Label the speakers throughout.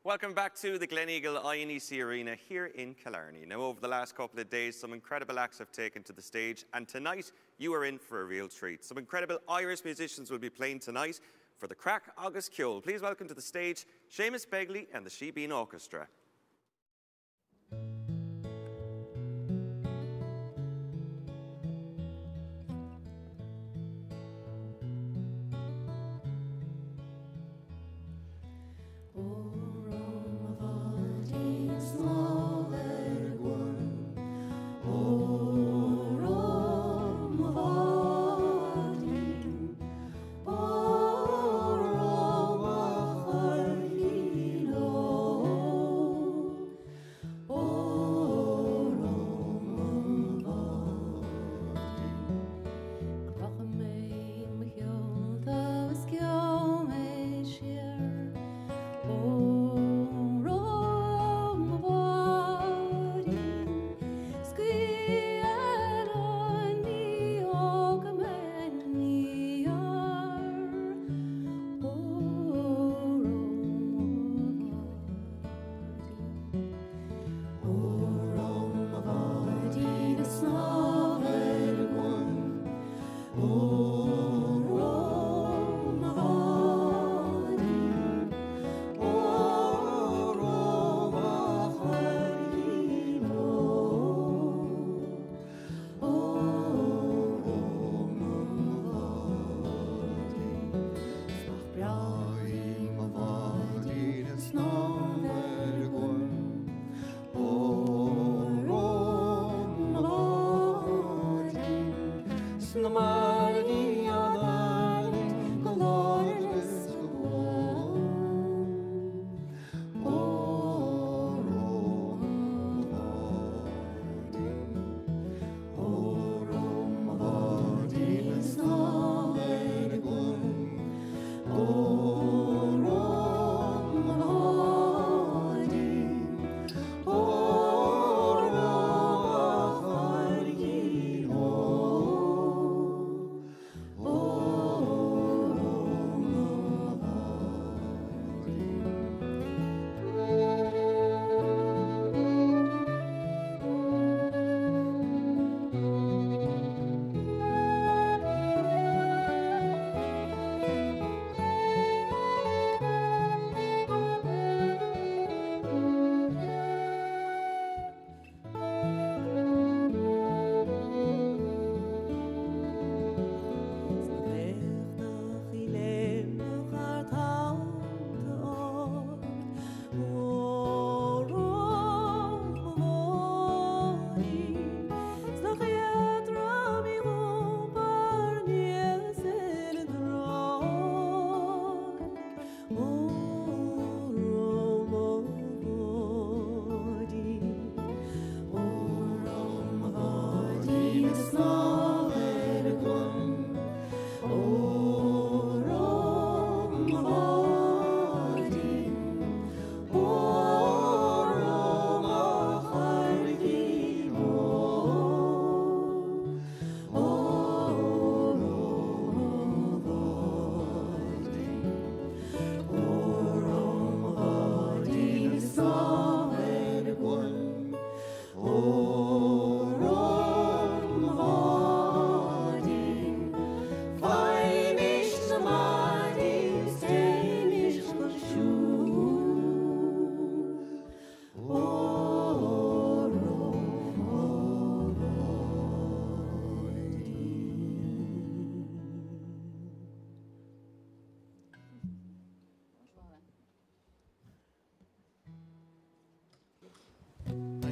Speaker 1: Welcome back to the Gleneagle INEC Arena here in Killarney. Now, over the last couple of days, some incredible acts have taken to the stage, and tonight you are in for a real treat. Some incredible Irish musicians will be playing tonight for the Crack August Ceol. Please welcome to the stage Seamus Begley and the Shebeen Orchestra.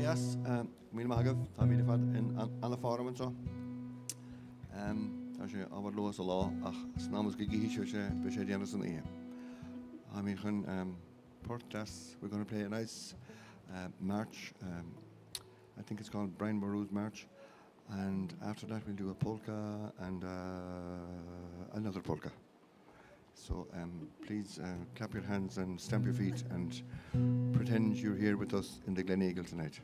Speaker 2: Yes, míle maigah tá mí fad in anna fáram an seo. Tá sé ábhar luas a lá ach snámas go gíhiisiú sé be sé déanana san ihe. I mean, protest, we're going to play a nice march. I think it's called Brian Boru's March. And after that, we'll do a polka and another polka. So please clap your hands and stamp your feet and pretend you're here with us in the Gleneagle tonight.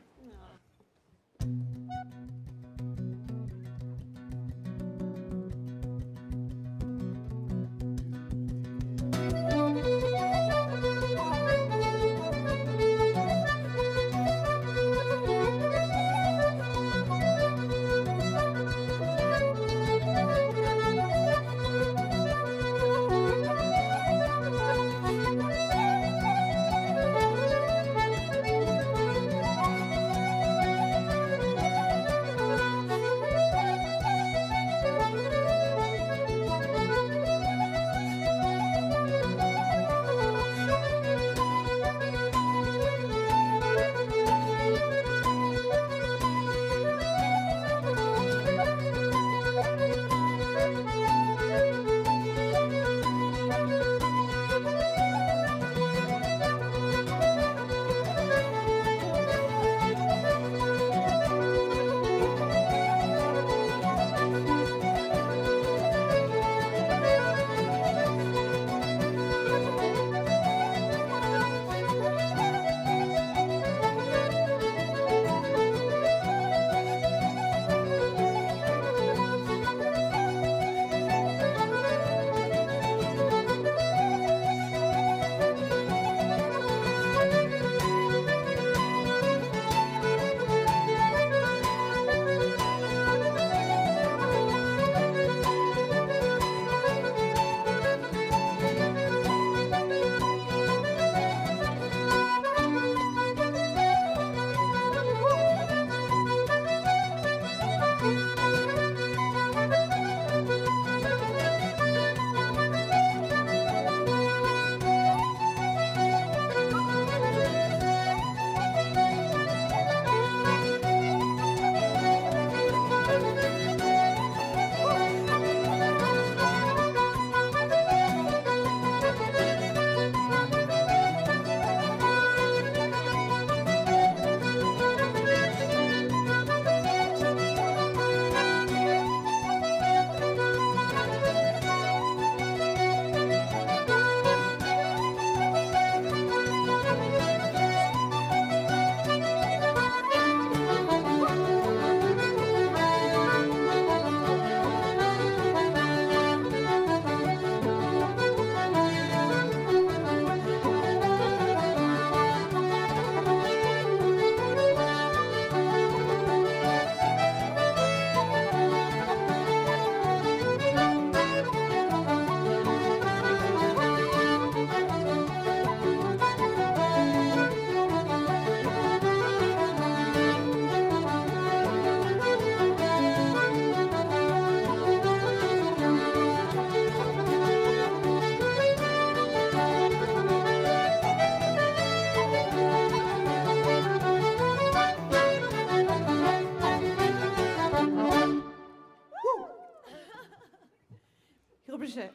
Speaker 3: sé.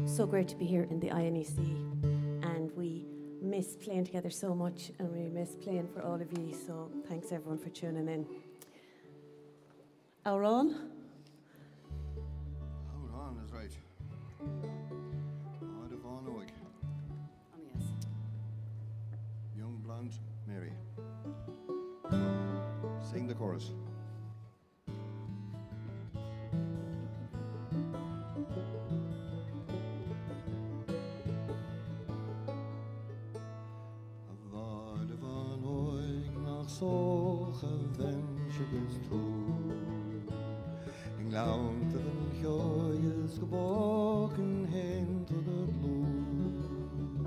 Speaker 3: So great to be here in the INEC, and we miss playing together so much, and we miss playing for all of you, so thanks everyone for tuning in. Auron?
Speaker 2: Auron is right. Out of Onoig.
Speaker 3: Yes.
Speaker 2: Young blonde Mary. Sing the chorus. Lount of an joyous gebogen hen to the blue.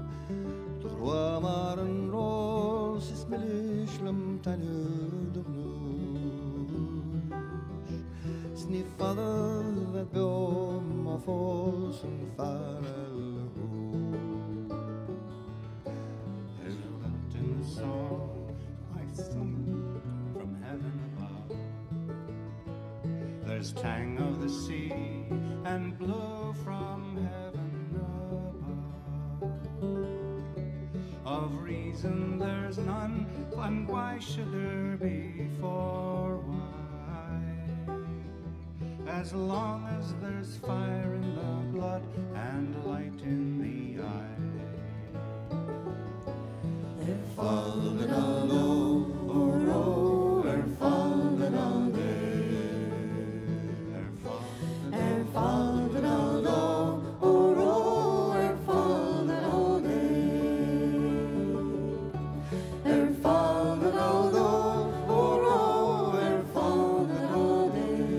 Speaker 2: The roamar and rose is melishlam tanu de blues. Sniff father that beom of us and farrel who. There's a Latin song I sing from heaven above. There's tang of the sea and blow from heaven above. Of reason there's none, and why should there be? For why? As long as there's fire in the blood and light in the eye. They're falling all over, oh, they're falling all day. Fallen all low, oh, oh, they're fallen all day. They're fallen all low, oh, oh, they're fallen all day.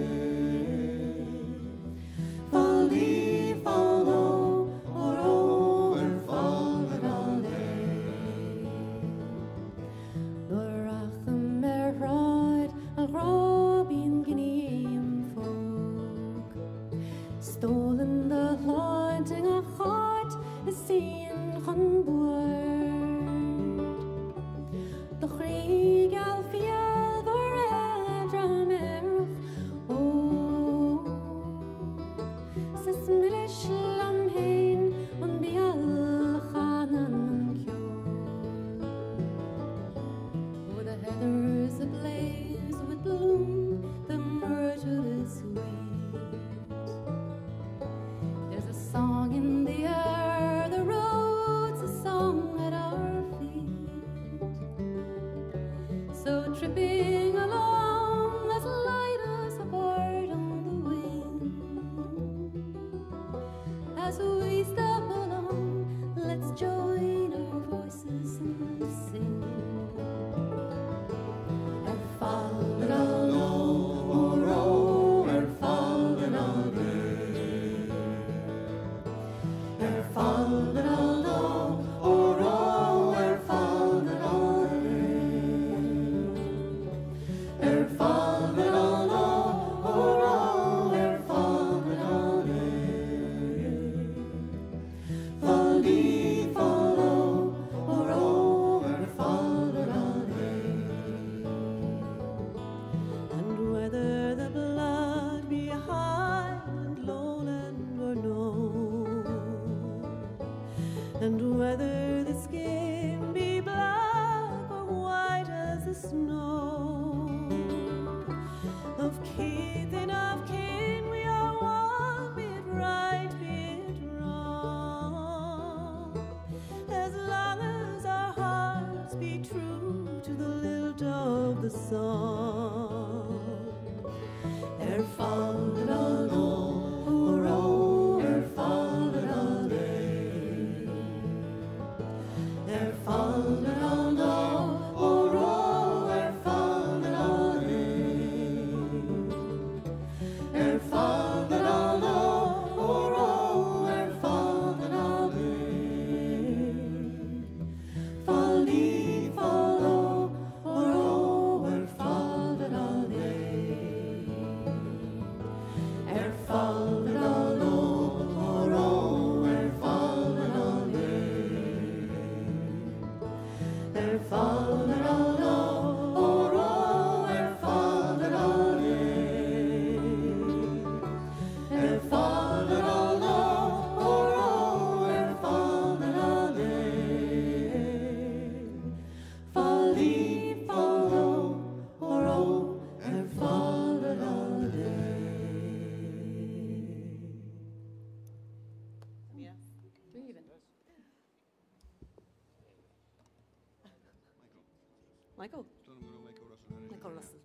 Speaker 2: Fall leaf, fall low, oh, oh, they're fallen all day. Lorach mer ride, a robin guineam folk. Stolen the haunting of heart is seen on board. The Krieg Alfia, the red ramer, oh, Sismilish Lamhain on Bial Khanan Kyo. Oh, the heather is ablaze with bloom, the myrtle is sweet. Song in the air, the road's a song at our feet. So tripping along, let's light us apart on the wind. As we step along, let's join our voices and sing. We're falling all low, oh, we're falling all day. Fallen all low, oh, oh, we're fallen all day. We're fallen all low, oh, oh, we're fallen all day. Fall leaf, fall low, oh, oh, we're fallen all day. And whether the blood be high and lowland or no, and whether the skin be black or white as the snow, of kith and of kin we are one, be it right, be it wrong, as long as our hearts be true to the lilt of the song. They're fallen all low, oh, oh, they're fallen all day. They're fallen all low, oh, oh, they're fallen all day. They're fallen all low, oh, oh, they're fallen all day. Fall leaf, fall low, oh, oh, we're fallen all day. They're fallen all low, oh, oh.
Speaker 3: Michael. Michael Russell.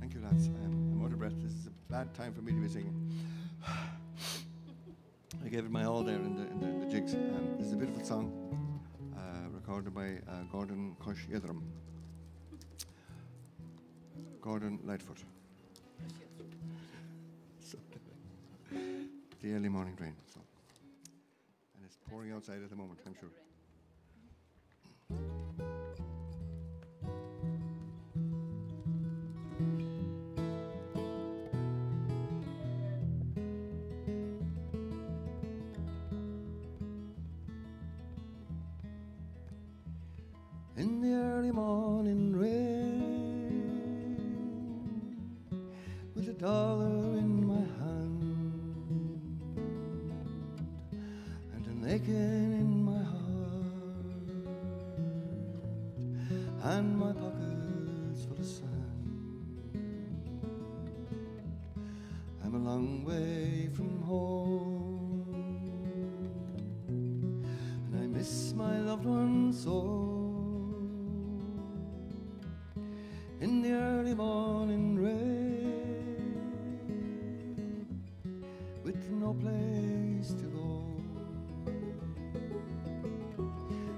Speaker 2: Thank you, lads. I'm out of breath. This is a bad time for me to be singing. I gave it my all there in the jigs. This is a beautiful song recorded by Gordon Cush Yethram. Gordon Lightfoot. So, the early morning rain. So. And it's pouring outside at the moment, I'm sure. In the early morning rain, with $1 in my hand and an aching in my heart and my pockets full of sand, I'm a long way from home, and I miss my loved ones so. In the early morning rain, with no place to go,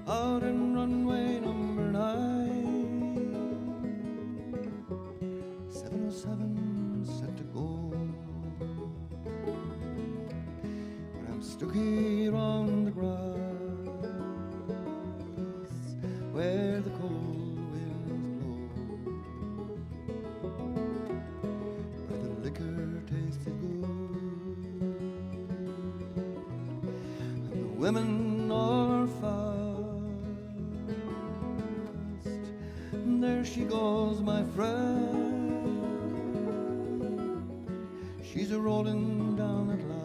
Speaker 2: out in runway number 9, 707 set to go. But I'm stuck here on the grass, where the cold winds blow, where the liquor tasted good, and the women all are fast. And there she goes, my friend, she's a-rolling down at last.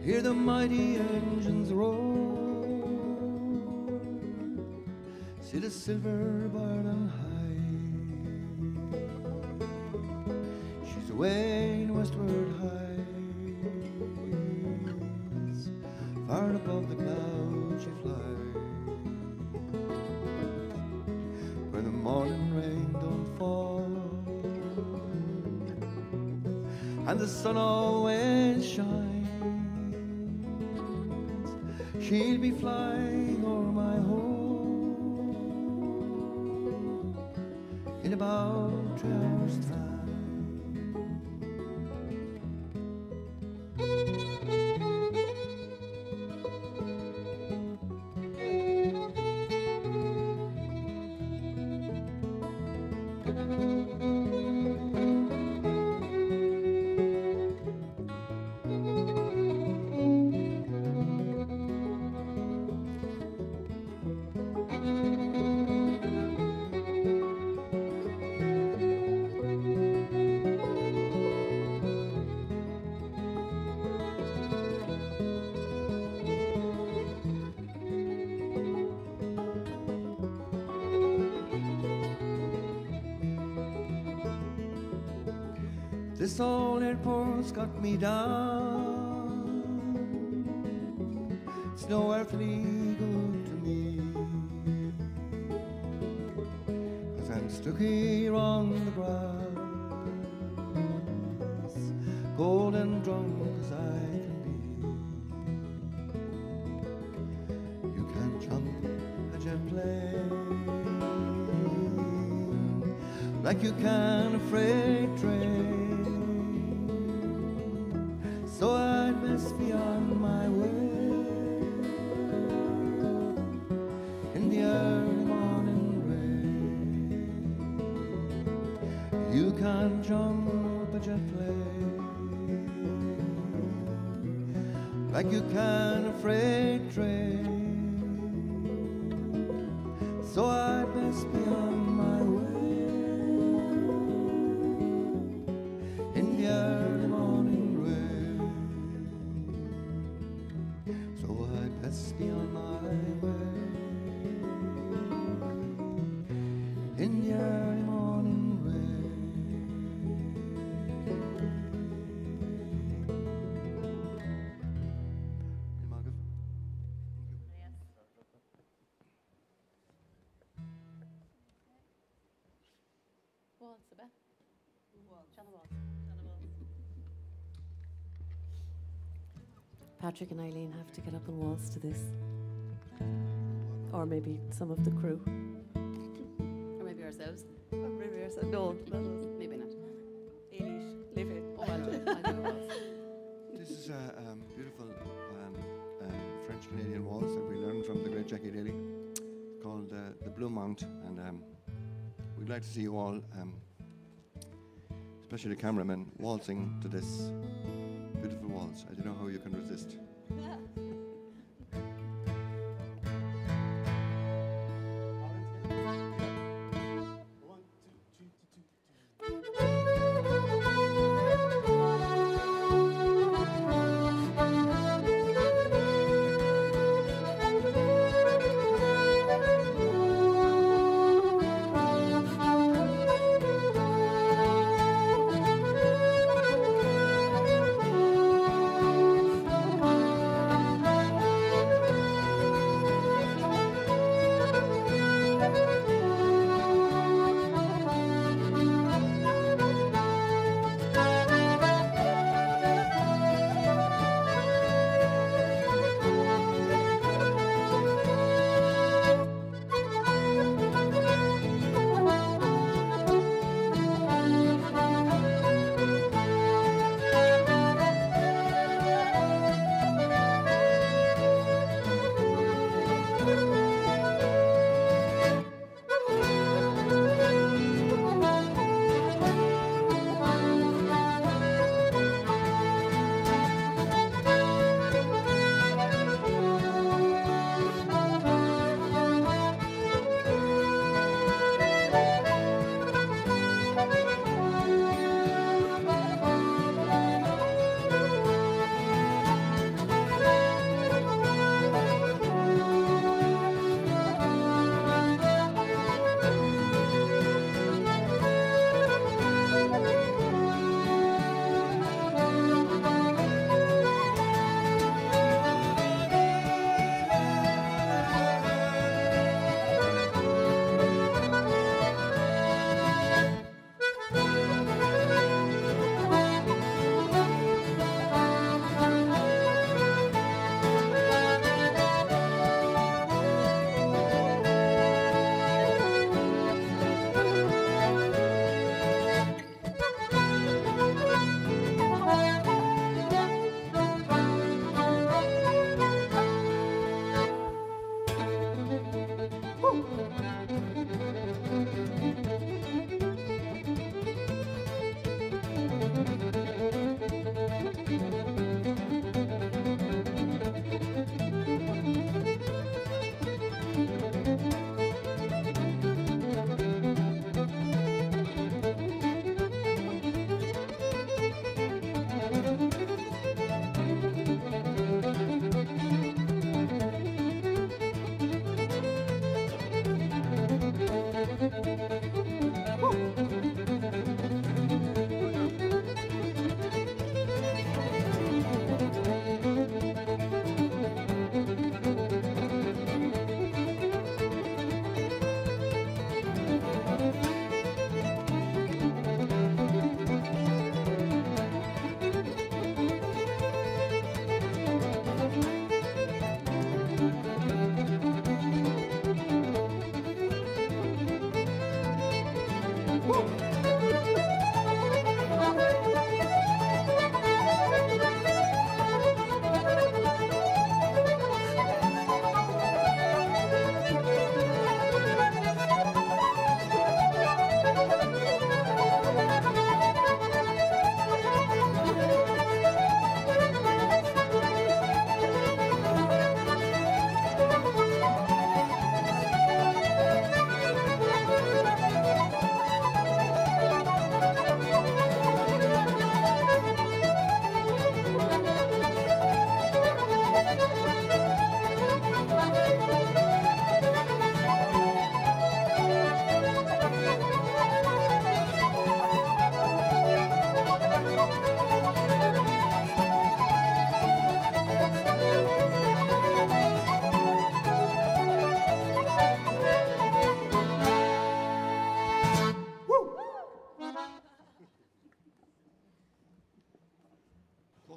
Speaker 2: Hear the mighty engines roar, see the silver burning high. She's away in westward heights, far above the clouds she flies, where the morning rain don't fall, and the sun always shines. She'll be flying o'er my home in about 2 hours' time. This old airport's got me down, it's no earthly good to me, 'cause I'm stuck here on the grass, cold and drunk as I can be. You can't jump a jet plane like you can a freight train, so I'd best be on my way in the early morning rain. You can't jump a jet plane like you can a freight train, so I'd best be on my way in the early morning rain. So I'd best be on my way in the early morning rain.
Speaker 4: Waltz a bit. Shanna waltz.
Speaker 3: Patrick and Eileen have to get up and waltz to this. Or maybe some of the crew.
Speaker 4: Or maybe ourselves.
Speaker 3: Or maybe ourselves. No, not us.
Speaker 4: Maybe not.
Speaker 3: Eilish, leave it.
Speaker 4: Oh, I'll do it. I'll do a waltz.
Speaker 2: This is a beautiful French-Canadian waltz that we learned from the great Jackie Daly, called the Blue Mount, and we'd like to see you all, especially the cameramen, waltzing to this beautiful waltz. I don't know how you can resist.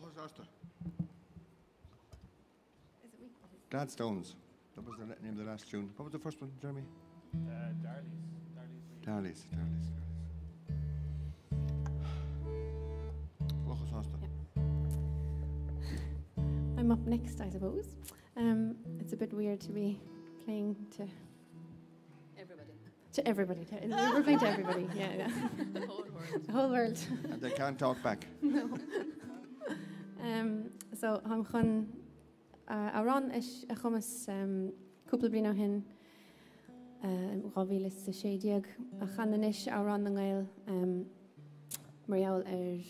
Speaker 4: Is it me?
Speaker 2: Gladstones. That was the name of the last tune. What was the first one, Jeremy? Darley's. Lochas Hosta.
Speaker 5: I'm up next, I suppose. It's a bit weird to be playing to
Speaker 4: Everybody.
Speaker 5: We're playing to everybody. Yeah.
Speaker 4: The whole world.
Speaker 5: The whole world.
Speaker 2: And they can't talk back.
Speaker 5: So I'm chun aron is a chumas cúpla blina hin rávílas sa sédiag a chanan is aron na gael Mariaul a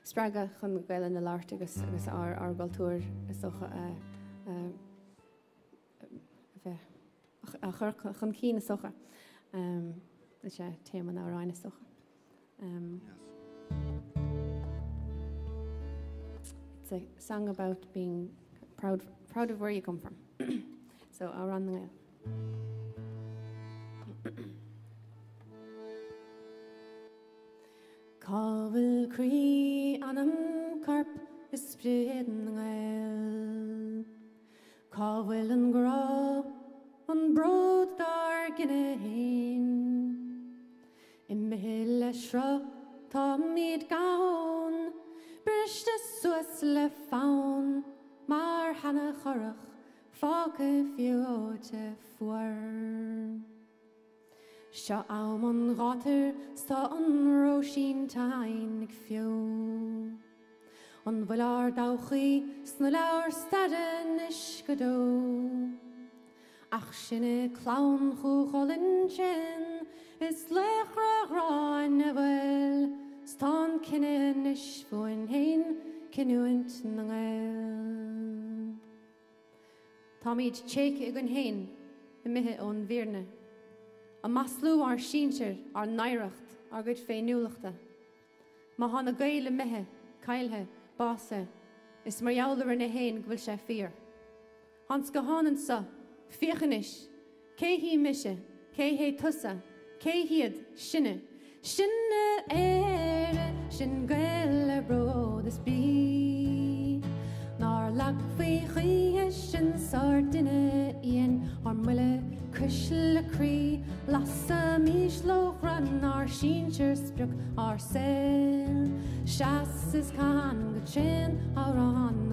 Speaker 5: straga chun gael in the lart agus ar galtúr socha a chun cín a socha is sé téman a ráin a socha. It's a song about being proud of where you come from. So I'll run the Cavel cree anam carp is spreading gael. Cavel and grow on broad dark in a hin. In mill a shrub, Tom mead gown. Brist a Swiss le fawn, mar hanna chorach, fáca fiote fuar. Seo am an gater, sta an roisin tain ag fio. An bhuilar dawchi, sna laur staden is godó. Ach sinne clown chucholin chin, is lechra rain a bhfuil. Stan kinne nish foin hein kinuint na gael. Táid cheik ag an hein I mithe ón bhíorne. A maslú ar síintir ar nairacht ar gud fé nuachta. Má hána gaile mithe, cailthe, bása, is mar jouler in a hain gwyl sé fear. Hans go hánan sa, fiachanis, cé hí mise, cé hé tusa, cé hiad sinne, sinne ere, sin gaile bro this bí. Nar lag fé chie sin sardine ian, ar muile kushla crí, lasa mis lochran ar síintir spruk ar sel. Shas is can go chin ar an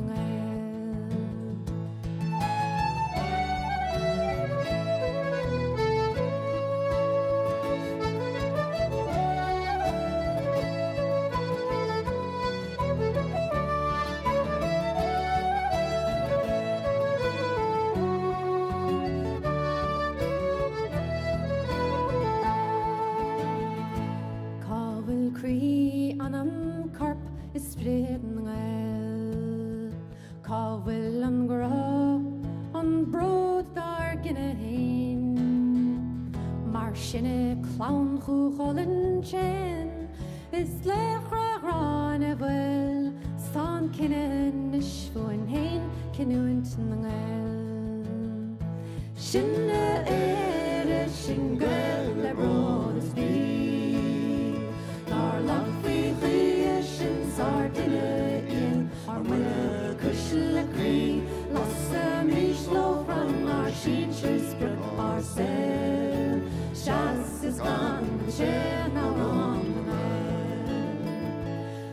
Speaker 5: clown chucholin chin is lechra rán bhfuil stan cinan is fuin hain cinuint na gael. Sinne ere sin gael le brod is bí. Nar lag fí chie sin sardine ian ar muile kushla crí, lasa mis lochran ar síintir spruk ar sel. Shas is gone, chin ar an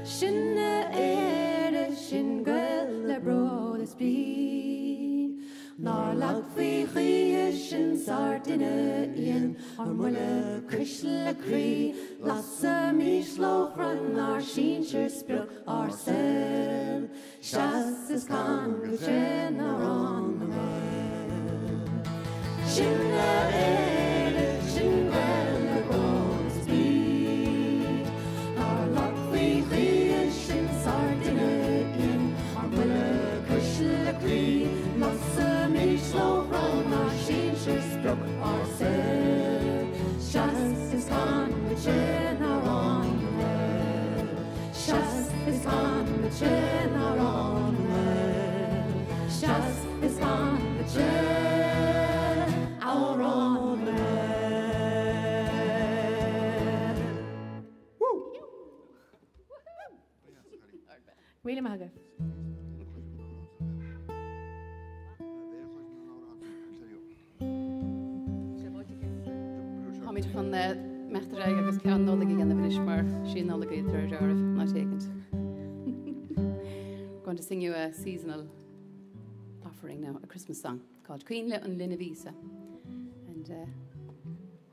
Speaker 5: Sinne ere sin gael le brod is bí. Nar lag fí chie sin sardine ian ar muile kushla crí, lasa mis lochran ar síintir spruk ar sel. Shas is gone, chin ar an Sinne ere sin gael le brod is bí. Nar lag fí chie sin sardine ian ar muile kushla crí, lasa mis lochran ar síintir spruk ar sel. Shas is gone, chin ar an Shas is gone, chin ar an Shas is gone, chin ar an William Haggard.
Speaker 4: Hamid van Mechterij agus cean nóla gan na bhris mar sin nóla go idir dearmh ná técant. Going to sing you a seasonal offering now, a Christmas song called Queen and Linavisa. And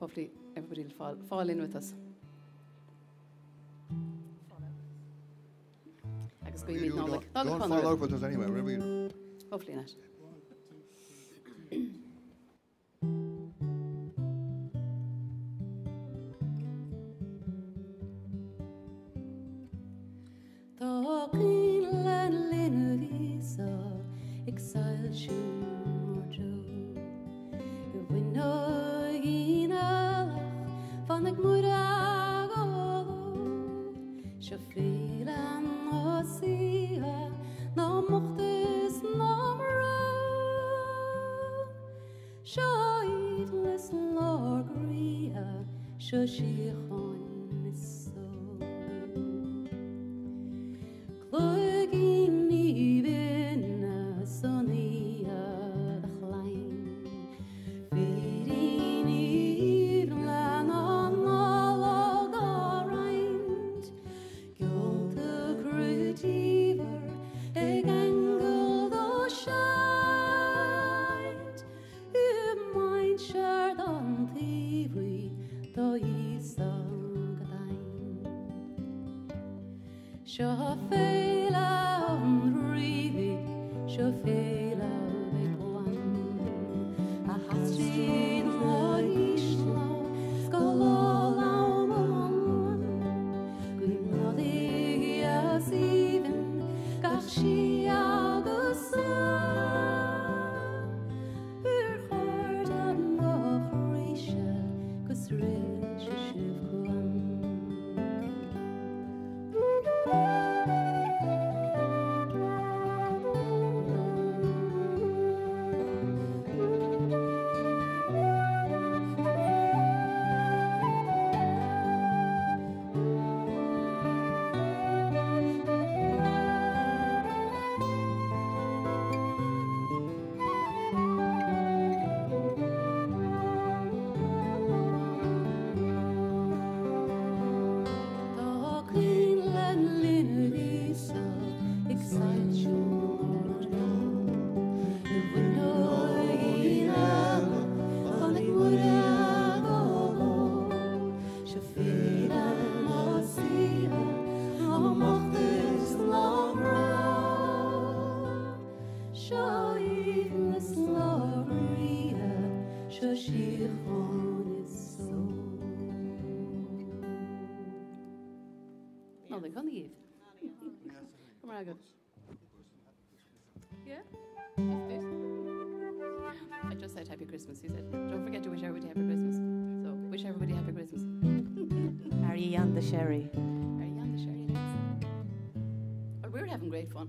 Speaker 4: hopefully everybody will fall in with us. Agus go iad nóla.
Speaker 2: Don't fall out with us anyway, wherever you do.
Speaker 4: Hopefully not. Yeah? I just said Happy Christmas, he said. Don't forget to wish everybody Happy Christmas. So, wish everybody Happy Christmas.
Speaker 3: Are you on the sherry?
Speaker 4: Are you on the sherry? Well, we're having great fun.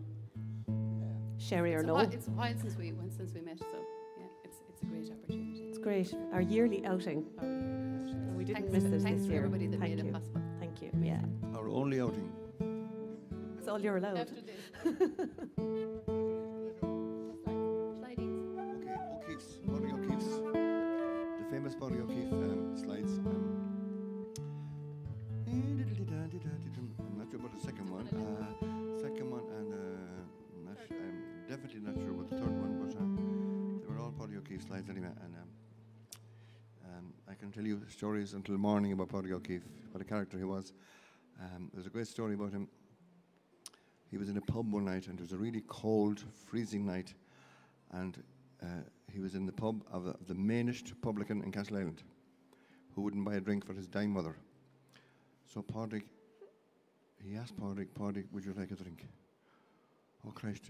Speaker 3: Sherry or
Speaker 4: It's
Speaker 3: no?
Speaker 4: It's a while since we met, so yeah, it's a great opportunity.
Speaker 3: It's great. Our yearly outing. We didn't miss this
Speaker 4: Thanks
Speaker 3: this
Speaker 4: for
Speaker 3: year.
Speaker 4: everybody that
Speaker 3: Thank
Speaker 4: made
Speaker 3: you.
Speaker 4: it possible.
Speaker 3: Thank you. Yeah.
Speaker 2: Our only outing.
Speaker 3: It's all you're allowed.
Speaker 4: After this. Slidings.
Speaker 2: Okay, O'Keefe's, Barry O'Keefe's, the famous Barry O'Keefe slides. I'm not sure about the second one. And I'm definitely not sure about the third one, but they were all Barry O'Keefe slides anyway. And I can tell you stories until morning about Barry O'Keefe, what a character he was. There's a great story about him. He was in a pub one night, and it was a really cold, freezing night, and he was in the pub of the mainest publican in Castleisland, who wouldn't buy a drink for his dying mother. So he asked Pádraig, would you like a drink? Oh Christ,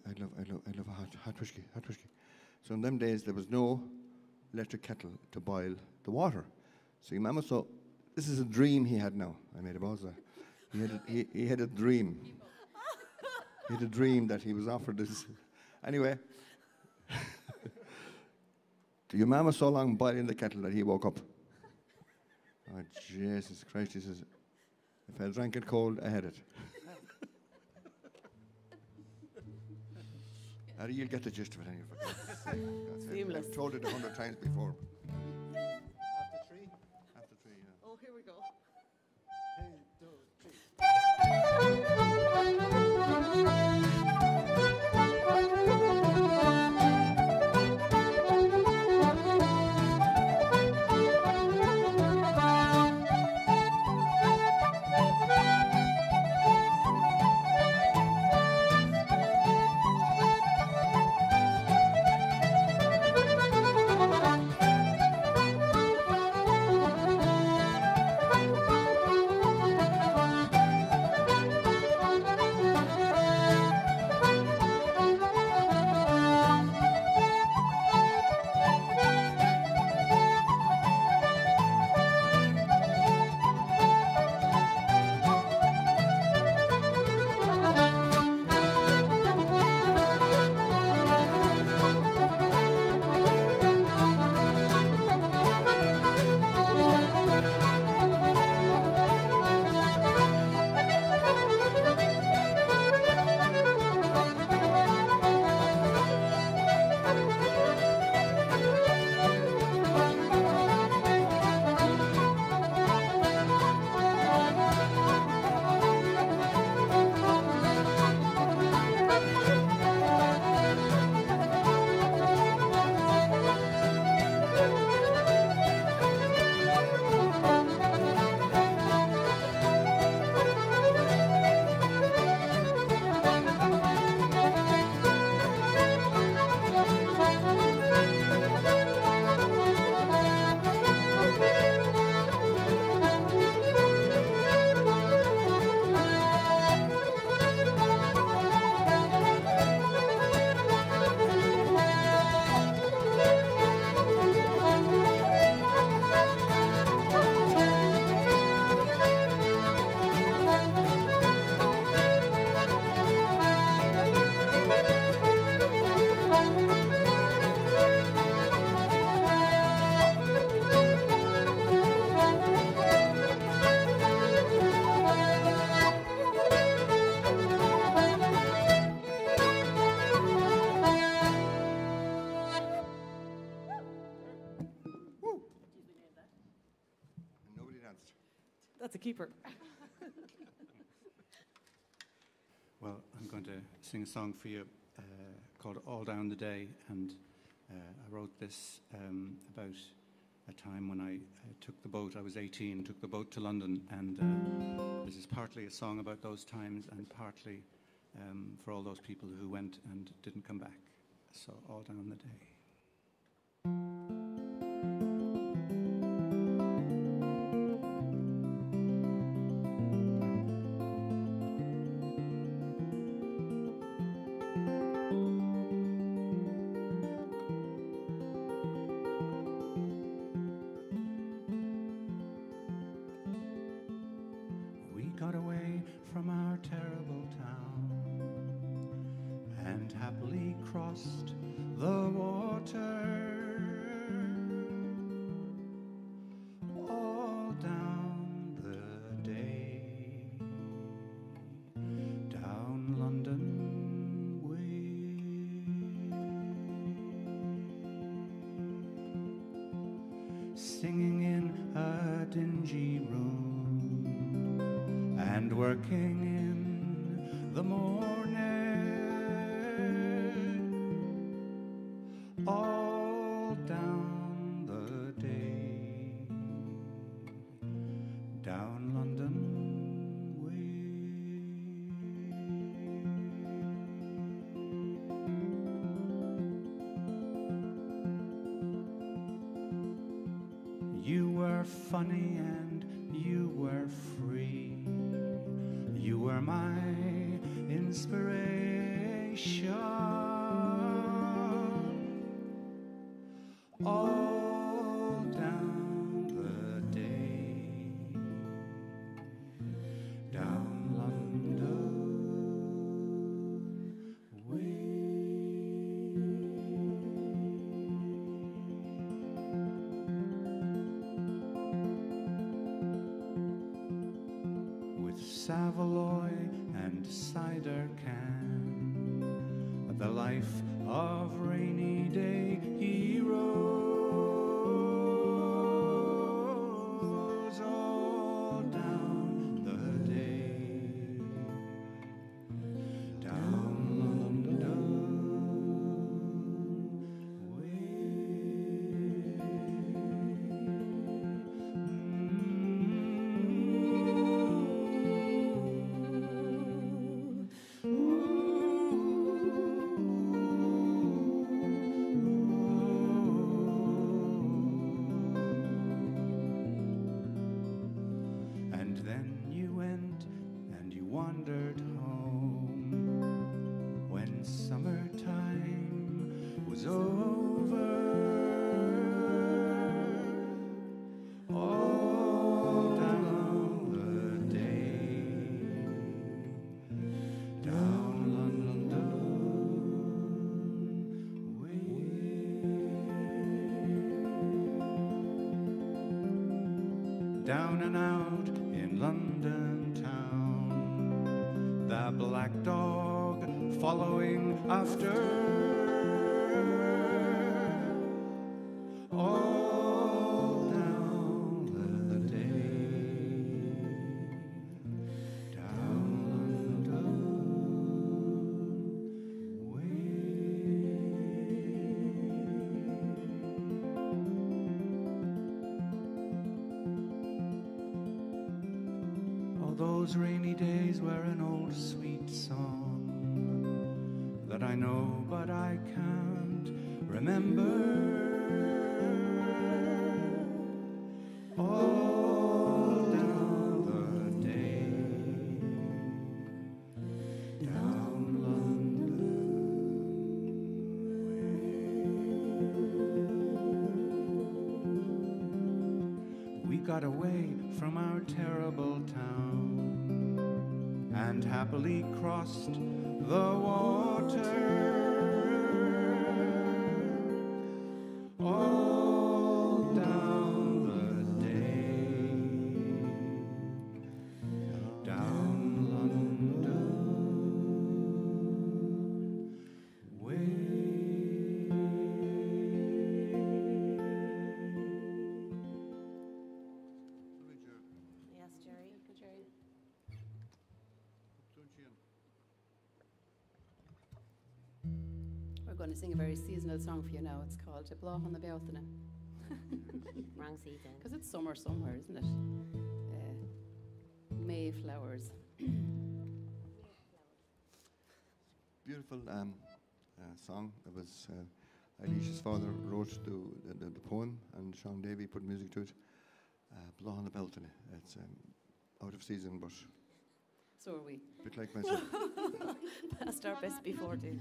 Speaker 2: I love a hot whiskey. So in them days there was no electric kettle to boil the water. So your mama saw, this is a dream he had now. I made a buzz there. He had a dream. He had a dream that he was offered this. Anyway, your mama so long boiling the kettle that he woke up. Oh, Jesus Christ, he says, if I drank it cold, I had it. You'll get the gist of it anyway. That's it.
Speaker 3: Seamless.
Speaker 2: I've told it 100 times before.
Speaker 6: After three?
Speaker 2: After 3, yeah.
Speaker 6: Oh, here we go.
Speaker 2: 'Woo! And nobody danced.
Speaker 3: That's a keeper.
Speaker 7: Well, I'm going to sing a song for you called All Down the Day, and I wrote this about a time when I took the boat. I was 18, took the boat to London, and this is partly a song about those times and partly for all those people who went and didn't come back. So, All Down the Day. Got away from our terrible town and happily crossed the water. All down the day, down London way, singing in a dingy room and working in the morning, all down the day, down London way. You were funny and you were free. You were my inspiration. All down the day, down London way. With Savaloy and cider can, a the life of rainy day heroes. All down the day, down London And then you went and you wandered home when summertime was over. All down the day, down London way. Down and out in London town, the black dog following after. All down the day, down London way. All those rainy days were an old sweet song that I know but I can't remember. All down the day, down London way. We got away from our terrible town and happily crossed the water. All down the day, down London way.
Speaker 3: Yes, Jerry.
Speaker 4: We're going to sing a very seasonal song for you now. It's called Bloch on the Bealtaine.
Speaker 3: Wrong season.
Speaker 4: Because it's summer somewhere, isn't it? Mayflowers.
Speaker 2: Beautiful song. It was Alicia's father wrote the poem, and Sean Davey put music to it. Bloch on the Bealtaine. It's out of season, but
Speaker 4: So are we.
Speaker 2: a bit like myself.
Speaker 3: Past our best before, too.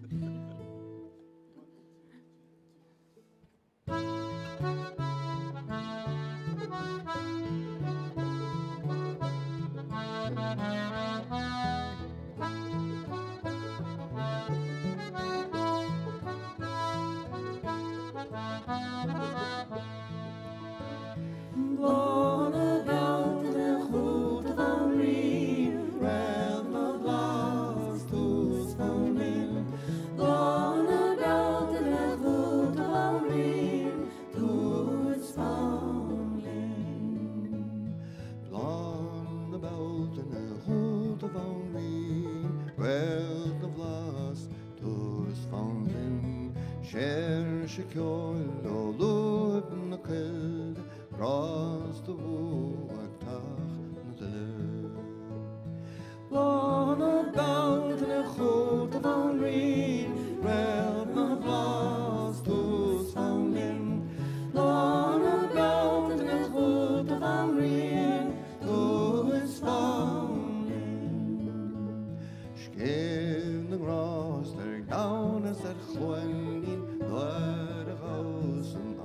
Speaker 2: Down as that chwyn in the house and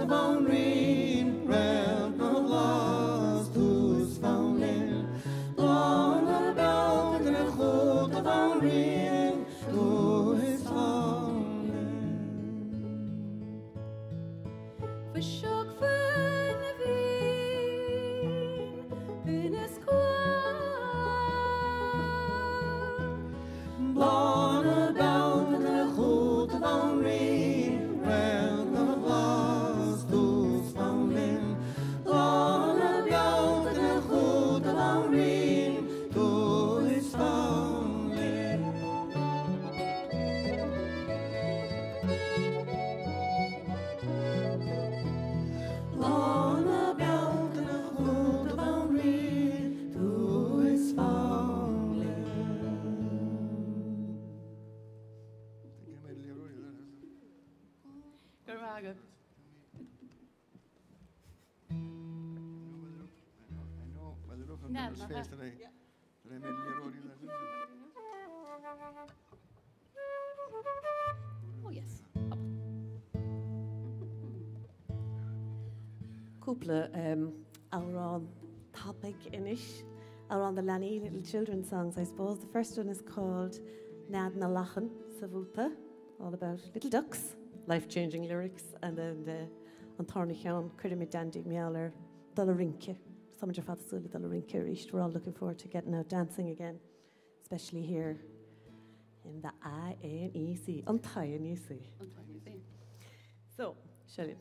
Speaker 2: of Onreen, realm of lost, who's found in. Long about the hood of Onreen, who is found in.
Speaker 5: For shock for in a square.
Speaker 2: Long about the hood of Onreen, realm of lost, who's found in. Long about the hood of Onreen, who is found in. Long about the hood of Onreen, who is found in.
Speaker 4: Gurmagad.
Speaker 2: Ned,
Speaker 4: Ned,
Speaker 2: face today. That I made Leroy
Speaker 4: Oh, yes.
Speaker 3: Cúpla our topic inish, around the Lani little children's songs, I suppose. The first one is called Nad na Lachan Savulta, all about little ducks, life-changing lyrics, and then the Antarnichion, Kridimid Dandy Mialer, Dolarinke. Some of your father's Suli Dolarinke reached. We're all looking forward to getting out dancing again, especially here in the INEC, INEC. So, Shelley.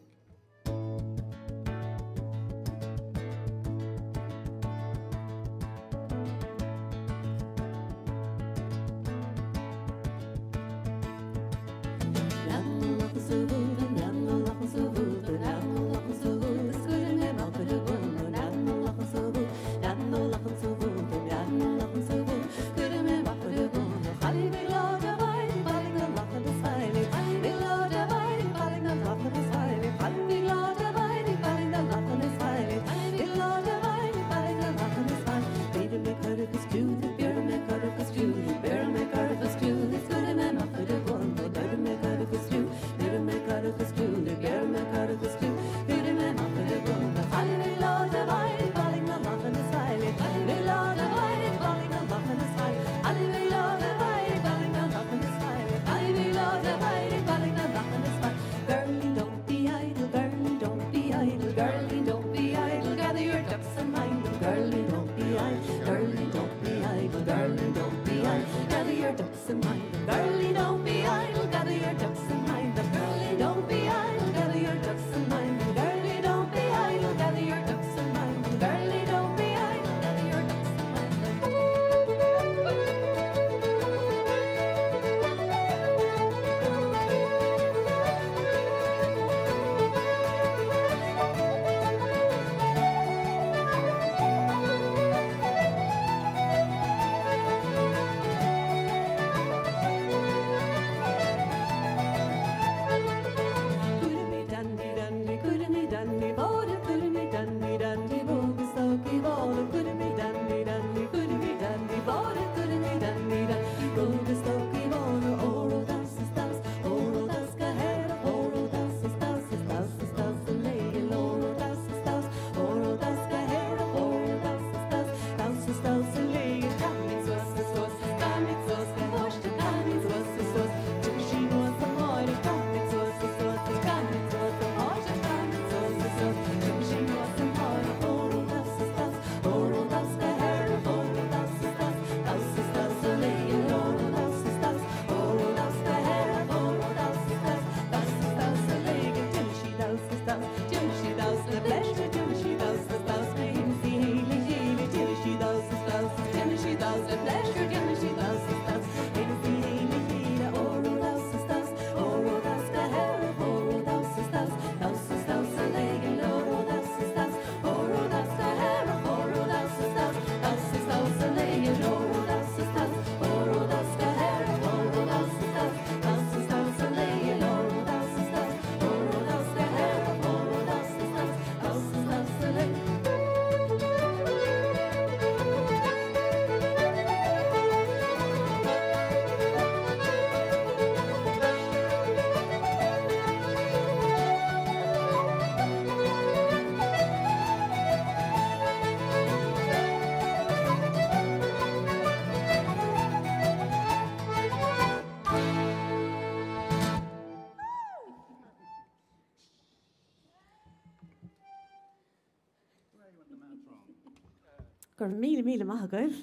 Speaker 3: Gur míle maith gaibh.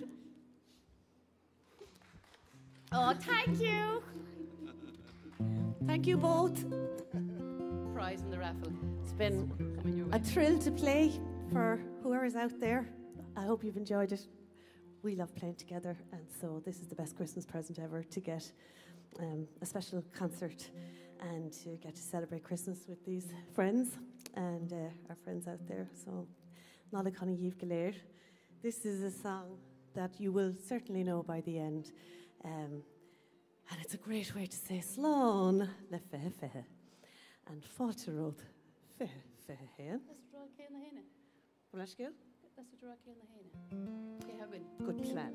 Speaker 4: Oh, thank you.
Speaker 3: Thank you both.
Speaker 4: Prize in the raffle.
Speaker 3: It's been
Speaker 4: Coming your way.
Speaker 3: a thrill to play for whoever's out there. I hope you've enjoyed it. We love playing together, and so this is the best Christmas present ever, to get a special concert and to get to celebrate Christmas with these friends and our friends out there. So, Nala Connie Yves Galer. This is a song that you will certainly know by the end. And it's a great way to say Slán le fehe fehe and Fátarród fehe fehe hen.
Speaker 4: That's what I can hena.
Speaker 3: Blashgill?
Speaker 4: That's what I can hena. Okay, have been.
Speaker 3: Good plan.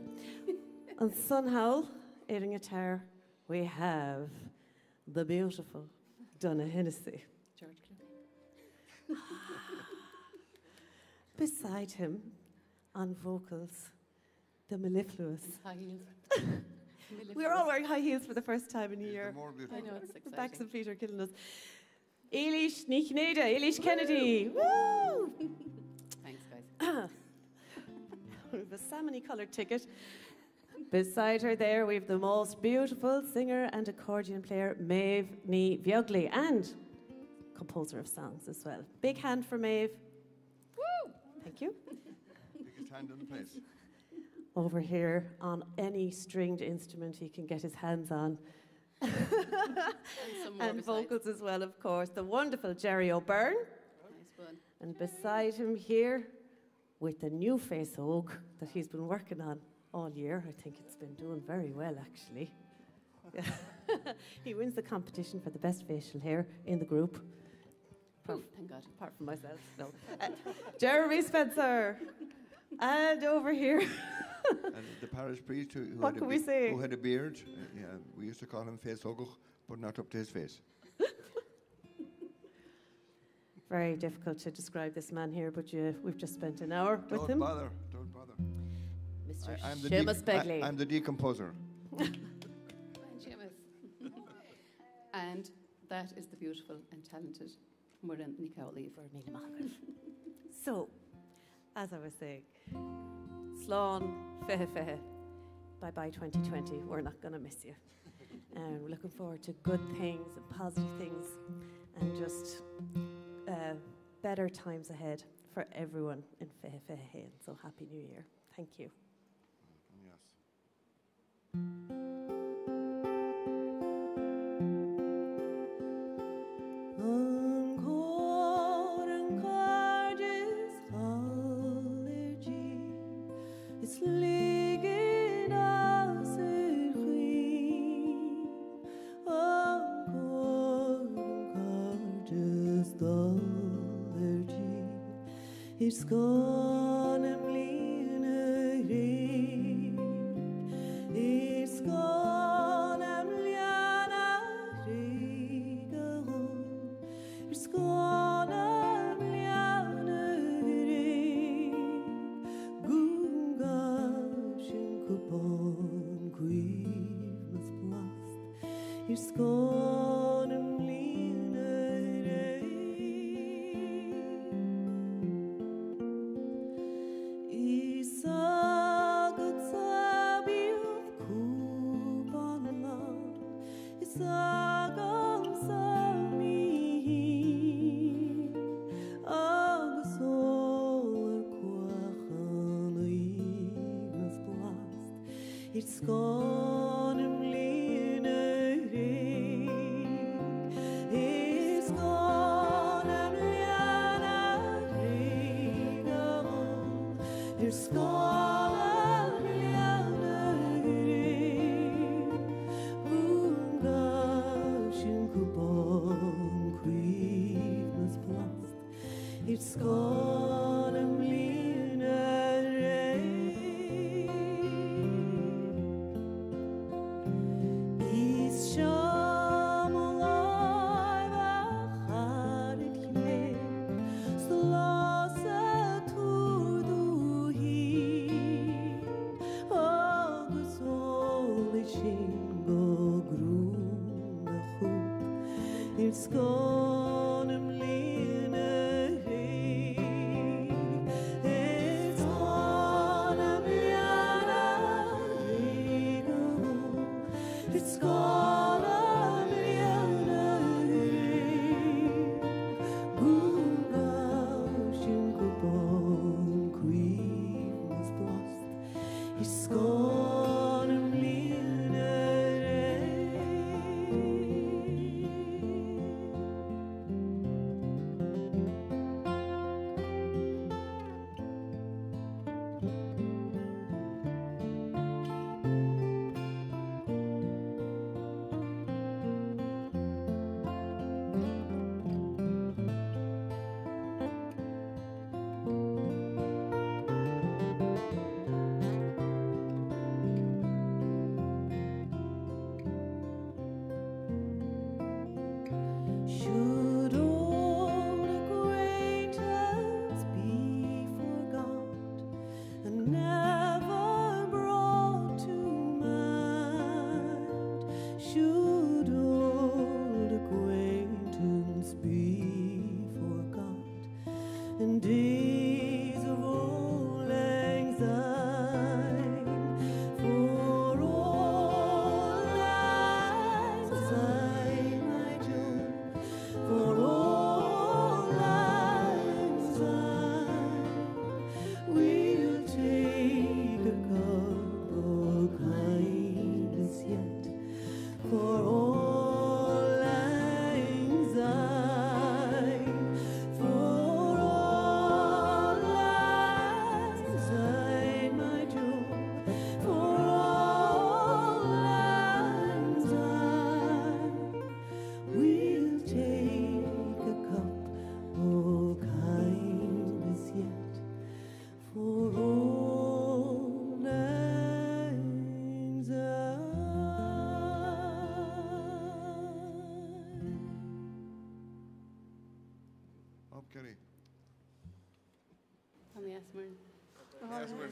Speaker 3: On Sunhowl, Erin Guitar, we have the beautiful Donna Hennessy.
Speaker 4: George Clooney.
Speaker 3: Beside him, on vocals, the mellifluous.
Speaker 4: High heels.
Speaker 3: We're all wearing high heels for the first time in a year.
Speaker 2: More beautiful.
Speaker 4: I know, it's
Speaker 3: The backs
Speaker 4: exciting.
Speaker 3: of feet are killing us. Eilish Níchneda, Eilish Kennedy. Woo!
Speaker 4: Thanks, guys.
Speaker 3: We have a salmony coloured ticket. Beside her there, we have the most beautiful singer and accordion player, Maeve Ní Bheagla, and composer of songs as well. Big hand for Maeve. Woo! Thank you.
Speaker 2: Biggest hand in the place.
Speaker 3: Over here, on any stringed instrument he can get his hands on.
Speaker 4: And some more
Speaker 3: And
Speaker 4: besides.
Speaker 3: vocals as well, of course. The wonderful Jerry O'Byrne.
Speaker 4: Nice one.
Speaker 3: And beside him here, with the new face oak that he's been working on all year. I think it's been doing very well, actually. He wins the competition for the best facial hair in the group.
Speaker 4: Oh, thank God.
Speaker 3: Apart from myself, no. Jeremy Spencer. And over here,
Speaker 2: And the parish priest who
Speaker 3: What
Speaker 2: had
Speaker 3: can we say?
Speaker 2: who had a beard, yeah, we used to call him Face Oguch, but not up to his face.
Speaker 3: very difficult to describe this man here, but we've just spent an hour with
Speaker 2: Don't
Speaker 3: him.
Speaker 2: bother, don't bother.
Speaker 3: Mr.
Speaker 2: I'm
Speaker 3: Seamus Begley.
Speaker 2: I'm the decomposer.
Speaker 4: And Seamus. And that is the beautiful and talented Muireann Ní Cowley.
Speaker 3: So, as I was saying, Slán fehe fehe. Bye-bye 2020. We're not going to miss you. And we're looking forward to good things and positive things and just better times ahead for everyone in fehe fehe. And so Happy New Year. Thank you.
Speaker 2: Yes.
Speaker 3: It's liggen als een green. It's gonna lean it's gonna lean it's gonna lean Gunga Shinkupon Queemas Blast it's gonna lean It's gonna lean it's gonna lean it's gonna lean Shinkupon Queemas Blast it's gonna lean It's gonna lean
Speaker 8: in days of old lang syne, for all lang syne, my Joe, for all lang syne, we'll take a cup of kindness yet, for all lang syne, for all lang syne, my Joe, for all lang syne, we'll take a cup of kindness yet, for all lang syne.
Speaker 2: Up, Kerry.
Speaker 4: On the Esmer.
Speaker 2: Yes, we're-